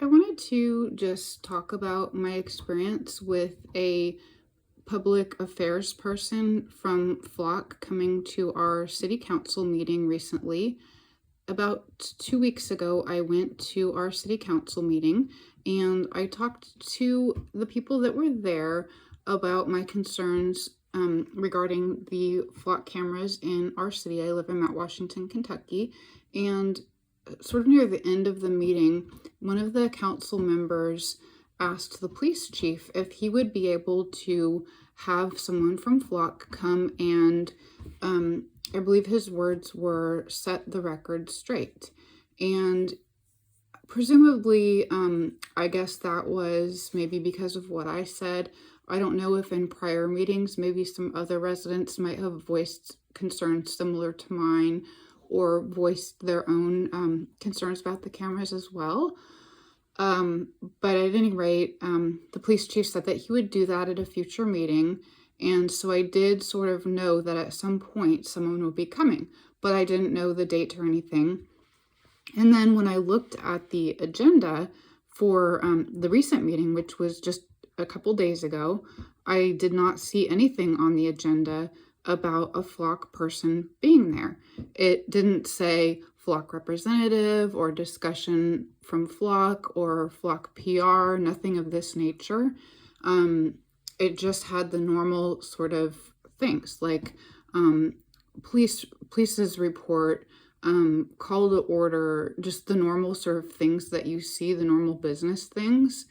I wanted to just talk about my experience with a public affairs person from Flock coming to our city council meeting recently. About 2 weeks ago, I went to our city council meeting and I talked to the people that were there about my concerns regarding the Flock cameras in our city. I live in Mount Washington, Kentucky, and sort of near the end of the meeting, one of the council members asked the police chief if he would be able to have someone from Flock come and, I believe his words were, set the record straight. And presumably, I guess that was maybe because of what I said. I don't know if in prior meetings, maybe some other residents might have voiced concerns similar to mine or voiced their own concerns about the cameras as well. But at any rate, the police chief said that he would do that at a future meeting. And so I did sort of know that at some point someone would be coming, but I didn't know the date or anything. And then when I looked at the agenda for the recent meeting, which was just a couple days ago, I did not see anything on the agenda about a Flock person being there. It didn't say Flock representative or discussion from Flock or Flock PR, nothing of this nature. It just had the normal sort of things like police's report, call to order, just the normal sort of things that you see, the normal business things,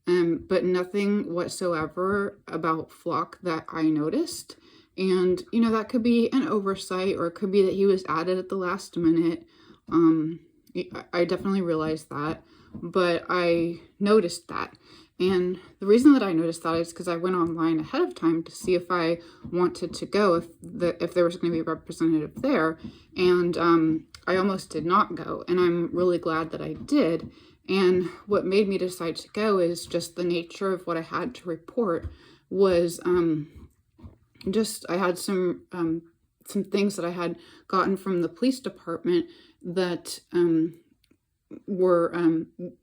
but nothing whatsoever about Flock that I noticed. And, that could be an oversight, or it could be that he was added at the last minute. I definitely realized that, but I noticed that. And the reason that I noticed that is because I went online ahead of time to see if I wanted to go, if there was going to be a representative there. And I almost did not go. And I'm really glad that I did. And what made me decide to go is just the nature of what I had to report was I had some things that I had gotten from the police department that were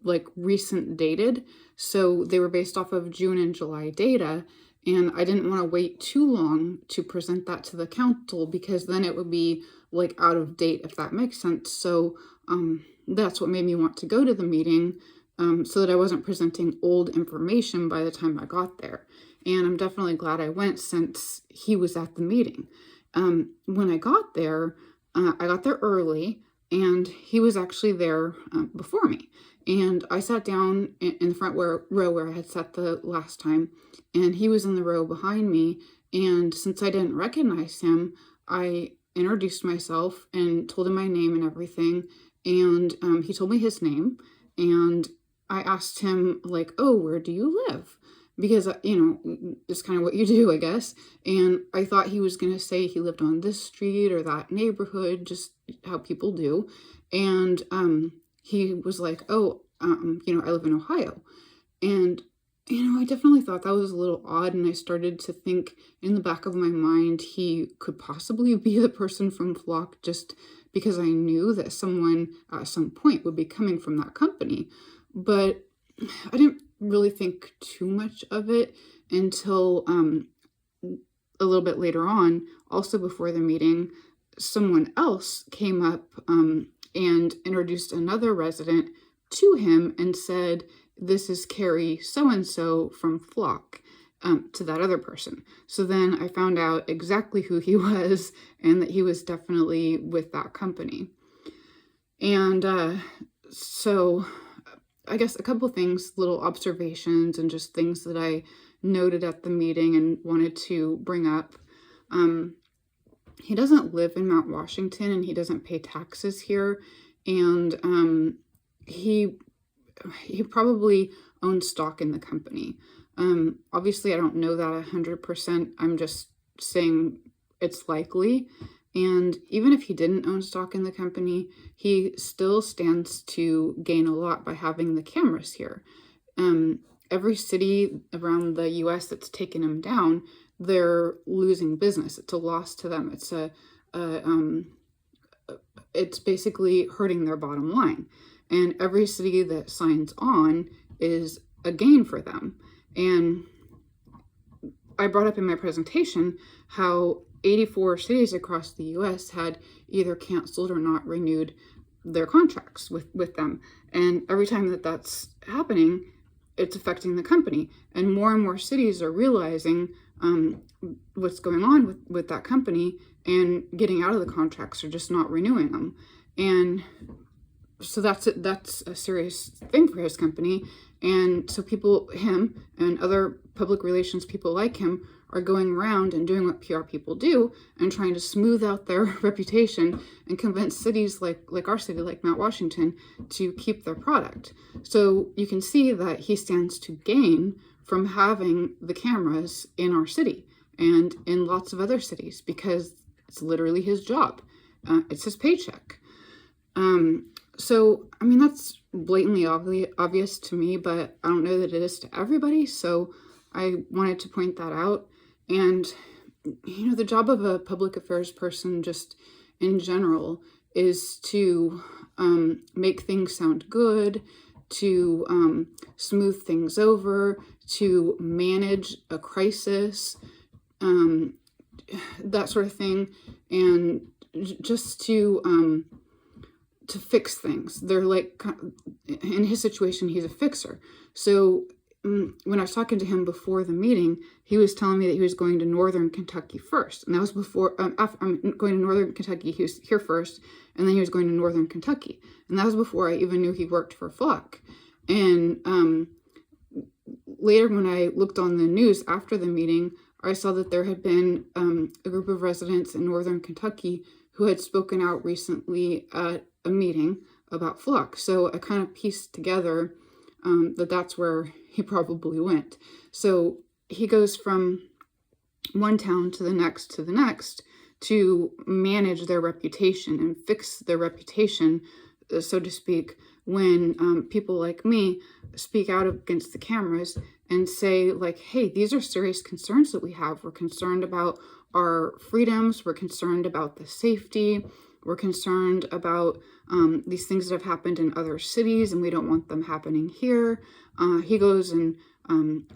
like recent dated. So they were based off of June and July data. And I didn't want to wait too long to present that to the council because then it would be like out of date, if that makes sense. So that's what made me want to go to the meeting, so that I wasn't presenting old information by the time I got there. And I'm definitely glad I went since he was at the meeting. When I got there early, and he was actually there before me. And I sat down in the front row where I had sat the last time, and he was in the row behind me. And since I didn't recognize him, I introduced myself and told him my name and everything. And he told me his name, and I asked him, like, oh, where do you live? Because, it's kind of what you do, I guess. And I thought he was going to say he lived on this street or that neighborhood, just how people do. And he was like, oh, I live in Ohio. And, I definitely thought that was a little odd. And I started to think in the back of my mind, he could possibly be the person from Flock, just because I knew that someone at some point would be coming from that company. But I didn't really think too much of it until a little bit later on, also before the meeting, someone else came up and introduced another resident to him and said, this is Carrie so-and-so from Flock, to that other person. So then I found out exactly who he was and that he was definitely with that company. And so I guess a couple things, little observations and just things that I noted at the meeting and wanted to bring up. He doesn't live in Mount Washington and he doesn't pay taxes here. And he probably owns stock in the company. Obviously, I don't know that 100%. I'm just saying it's likely. And even if he didn't own stock in the company, he still stands to gain a lot by having the cameras here. Every city around the US that's taken him down, they're losing business. It's a loss to them. It's it's basically hurting their bottom line. And every city that signs on is a gain for them. And I brought up in my presentation how 84 cities across the US had either canceled or not renewed their contracts with them. And every time that that's happening, it's affecting the company. And more cities are realizing what's going on with that company and getting out of the contracts or just not renewing them. And so that's a serious thing for his company. And so him and other public relations people like him are going around and doing what PR people do and trying to smooth out their reputation and convince cities like our city, like Mount Washington, to keep their product. So you can see that he stands to gain from having the cameras in our city and in lots of other cities because it's literally his job. It's his paycheck. So, I mean, that's blatantly obvious to me, but I don't know that it is to everybody. So I wanted to point that out. And, the job of a public affairs person just in general is to make things sound good, to smooth things over, to manage a crisis, that sort of thing, and just to fix things. They're like, in his situation, he's a fixer. So when I was talking to him before the meeting, he was telling me that he was going to Northern Kentucky first. And that was before, after I'm going to Northern Kentucky, he was here first, and then he was going to Northern Kentucky. And that was before I even knew he worked for Flock. And later when I looked on the news after the meeting, I saw that there had been a group of residents in Northern Kentucky who had spoken out recently at a meeting about Flock. So I kind of pieced together that that's where he probably went. So he goes from one town to the next to manage their reputation and fix their reputation, so to speak, when people like me speak out against the cameras and say, like, hey, these are serious concerns that we have. We're concerned about our freedoms. We're concerned about the safety. We're concerned about these things that have happened in other cities, and we don't want them happening here. He goes and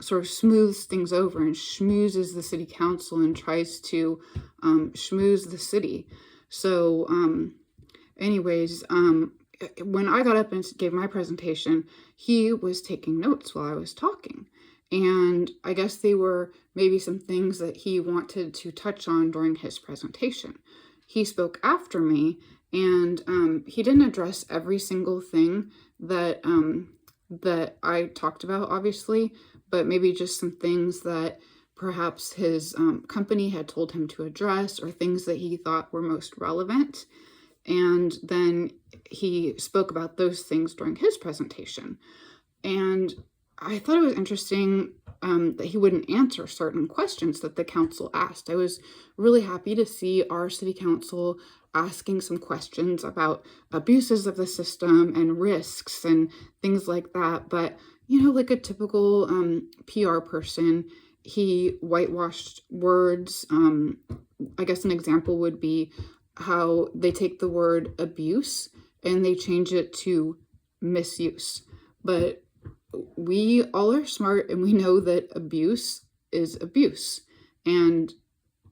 sort of smooths things over and schmoozes the city council and tries to schmooze the city. So anyways, when I got up and gave my presentation, he was taking notes while I was talking. And I guess they were maybe some things that he wanted to touch on during his presentation. He spoke after me, and he didn't address every single thing that that I talked about, obviously, but maybe just some things that perhaps his company had told him to address, or things that he thought were most relevant. And then he spoke about those things during his presentation. And I thought it was interesting that he wouldn't answer certain questions that the council asked. I was really happy to see our city council asking some questions about abuses of the system and risks and things like that. But, like a typical PR person, he whitewashed words. I guess an example would be how they take the word abuse and they change it to misuse. But we all are smart and we know that abuse is abuse. And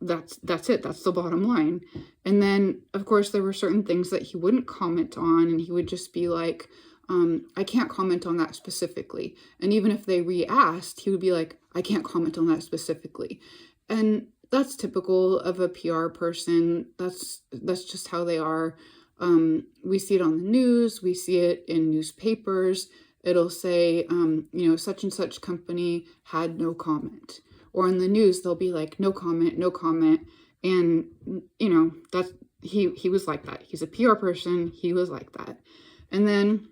that's it. That's the bottom line. And then, of course, there were certain things that he wouldn't comment on, and he would just be like, I can't comment on that specifically. And even if they re-asked, he would be like, I can't comment on that specifically. And that's typical of a PR person. That's just how they are. We see it on the news. We see it in newspapers. It'll say, such and such company had no comment. Or in the news, they'll be like, no comment, no comment. And, that's he was like that. He's a PR person. He was like that. And then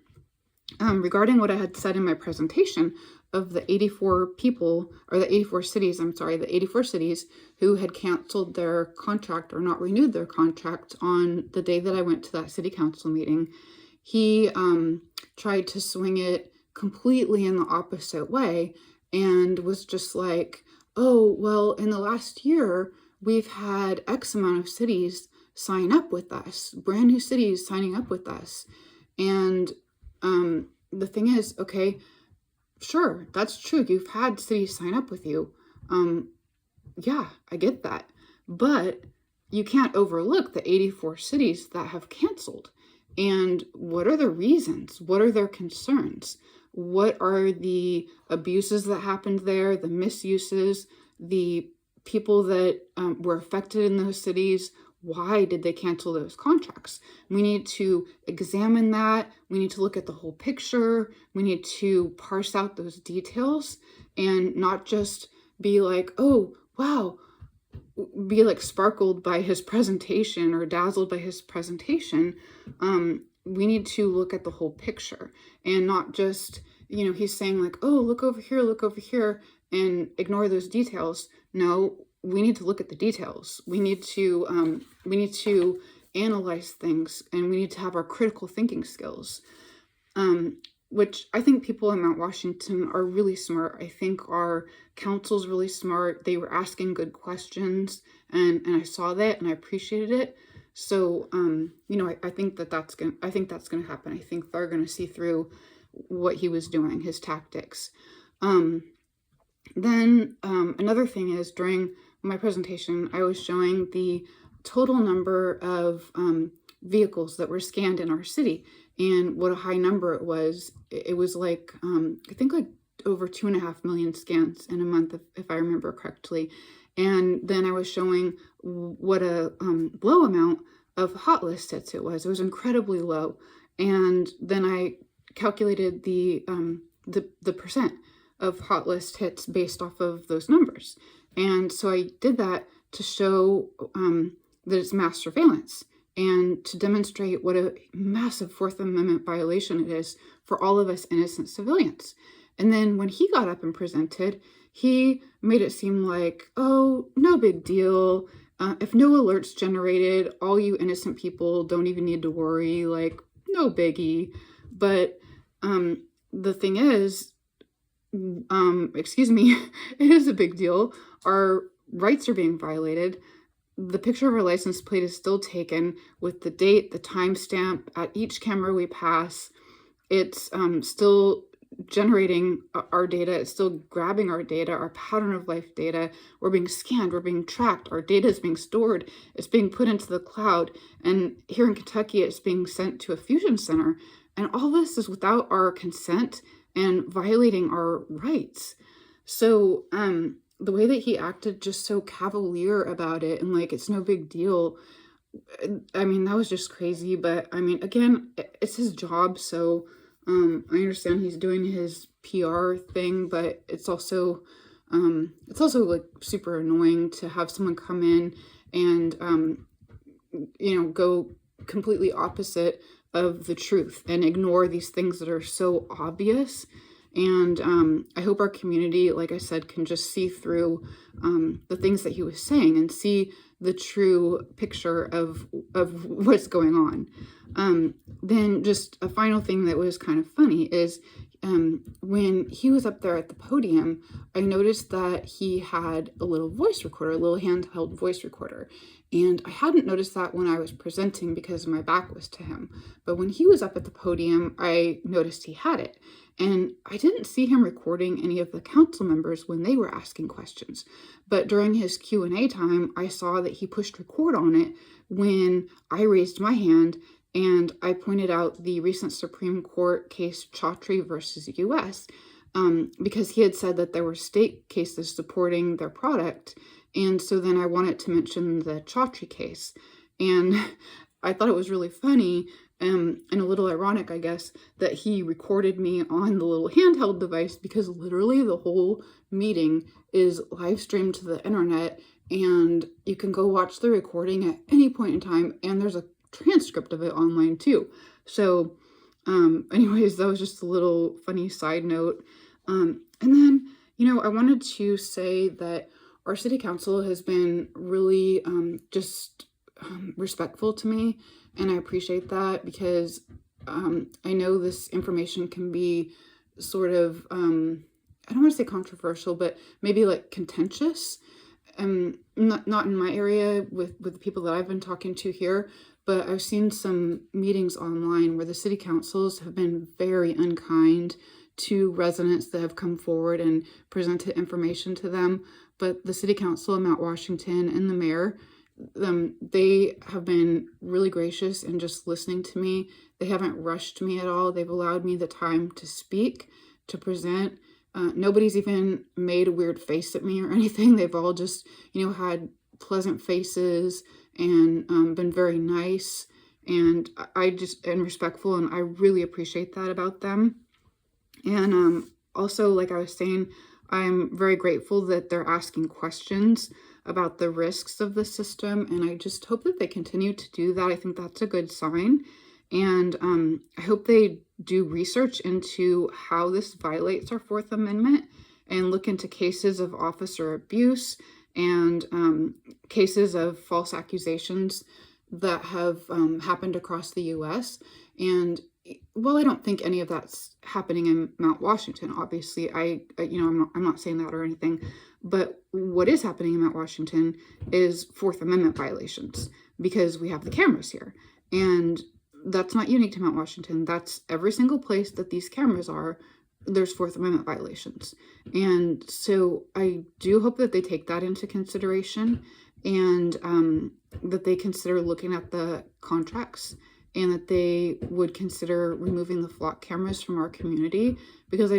regarding what I had said in my presentation of the 84 cities who had canceled their contract or not renewed their contract on the day that I went to that city council meeting, he tried to swing it completely in the opposite way and was just like, oh, well, in the last year, we've had X amount of cities sign up with us, brand new cities signing up with us. And the thing is, okay, sure, that's true. You've had cities sign up with you. Yeah, I get that. But you can't overlook the 84 cities that have canceled. And what are the reasons? What are their concerns? What are the abuses that happened there, the misuses, the people that were affected in those cities? Why did they cancel those contracts? We need to examine that. We need to look at the whole picture. We need to parse out those details and not just be like, oh, wow, be like sparkled by his presentation or dazzled by his presentation. We need to look at the whole picture and not just, he's saying like, oh, look over here, and ignore those details. No, we need to look at the details. We need to analyze things, and we need to have our critical thinking skills. Which I think people in Mount Washington are really smart. I think our council's really smart. They were asking good questions, and I saw that, and I appreciated it. So, I think that's gonna happen. I think they're gonna see through what he was doing, his tactics. Then another thing is, during my presentation, I was showing the total number of vehicles that were scanned in our city, and what a high number it was. It was like, I think like over 2.5 million scans in a month, if I remember correctly. And then I was showing what a low amount of hot list hits it was. It was incredibly low. And then I calculated the percent of hot list hits based off of those numbers. And so I did that to show that it's mass surveillance, and to demonstrate what a massive Fourth Amendment violation it is for all of us innocent civilians. And then when he got up and presented, he made it seem like, oh, no big deal. If no alerts generated, all you innocent people don't even need to worry, like, no biggie. But the thing is, excuse me, it is a big deal. Our rights are being violated. The picture of our license plate is still taken with the date, the timestamp at each camera we pass. It's still generating our data. It's still grabbing our data, our pattern of life data. We're being scanned. We're being tracked. Our data is being stored. It's being put into the cloud. And here in Kentucky, it's being sent to a fusion center. And all this is without our consent and violating our rights. So, the way that he acted, just so cavalier about it, and like, it's no big deal. I mean, that was just crazy. But I mean, again, it's his job. So I understand he's doing his PR thing, but it's also like super annoying to have someone come in and, go completely opposite of the truth and ignore these things that are so obvious. And I hope our community, like I said, can just see through the things that he was saying and see the true picture of what's going on. Then just a final thing that was kind of funny is when he was up there at the podium, I noticed that he had a little voice recorder, a little handheld voice recorder. And I hadn't noticed that when I was presenting because my back was to him. But when he was up at the podium, I noticed he had it. And I didn't see him recording any of the council members when they were asking questions. But during his Q&A time, I saw that he pushed record on it when I raised my hand and I pointed out the recent Supreme Court case Chaudhry versus U.S. Because he had said that there were state cases supporting their product. And so then I wanted to mention the Chaudhry case. And I thought it was really funny and a little ironic, I guess, that he recorded me on the little handheld device, because literally the whole meeting is live streamed to the internet, and you can go watch the recording at any point in time, and there's a transcript of it online too. So anyways, that was just a little funny side note. And then, I wanted to say that our city council has been really respectful to me, and I appreciate that, because I know this information can be sort of, I don't want to say controversial, but maybe like contentious. not in my area with the people that I've been talking to here, but I've seen some meetings online where the city councils have been very unkind to residents that have come forward and presented information to them. But the city council of Mount Washington and the mayor, they have been really gracious in just listening to me. They haven't rushed me at all. They've allowed me the time to speak, to present. Nobody's even made a weird face at me or anything. They've all just, had pleasant faces and been very nice. And I just am respectful, and I really appreciate that about them. And also, like I was saying, I'm very grateful that they're asking questions about the risks of the system, and I just hope that they continue to do that. I think that's a good sign. And I hope they do research into how this violates our Fourth Amendment and look into cases of officer abuse and cases of false accusations that have happened across the U.S. And well, I don't think any of that's happening in Mount Washington. Obviously, I'm not saying that or anything, but what is happening in Mount Washington is Fourth Amendment violations because we have the cameras here, and that's not unique to Mount Washington. That's every single place that these cameras are. There's Fourth Amendment violations, and so I do hope that they take that into consideration, and that they consider looking at the contracts, and that they would consider removing the flock cameras from our community, because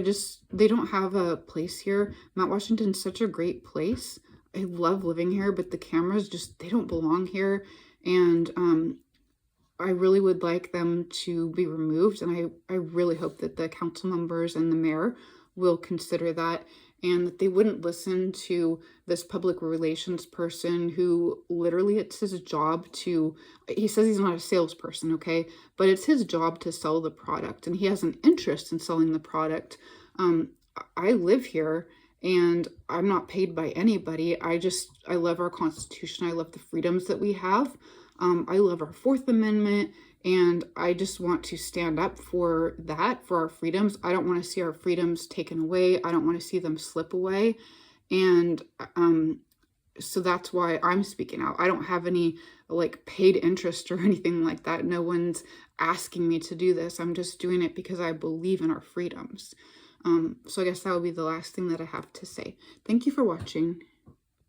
they don't have a place here. Mount Washington's such a great place. I love living here, but the cameras they don't belong here. And I really would like them to be removed. And I really hope that the council members and the mayor will consider that, and that they wouldn't listen to this public relations person who literally, it's his job he says he's not a salesperson, okay? But it's his job to sell the product, and he has an interest in selling the product. I live here, and I'm not paid by anybody. I love our Constitution. I love the freedoms that we have. I love our Fourth Amendment, and I just want to stand up for that, for our freedoms. I don't want to see our freedoms taken away. I don't want to see them slip away. And so that's why I'm speaking out. I don't have any paid interest or anything like that. No one's asking me to do this. I'm just doing it because I believe in our freedoms. So I guess that would be the last thing that I have to say. Thank you for watching.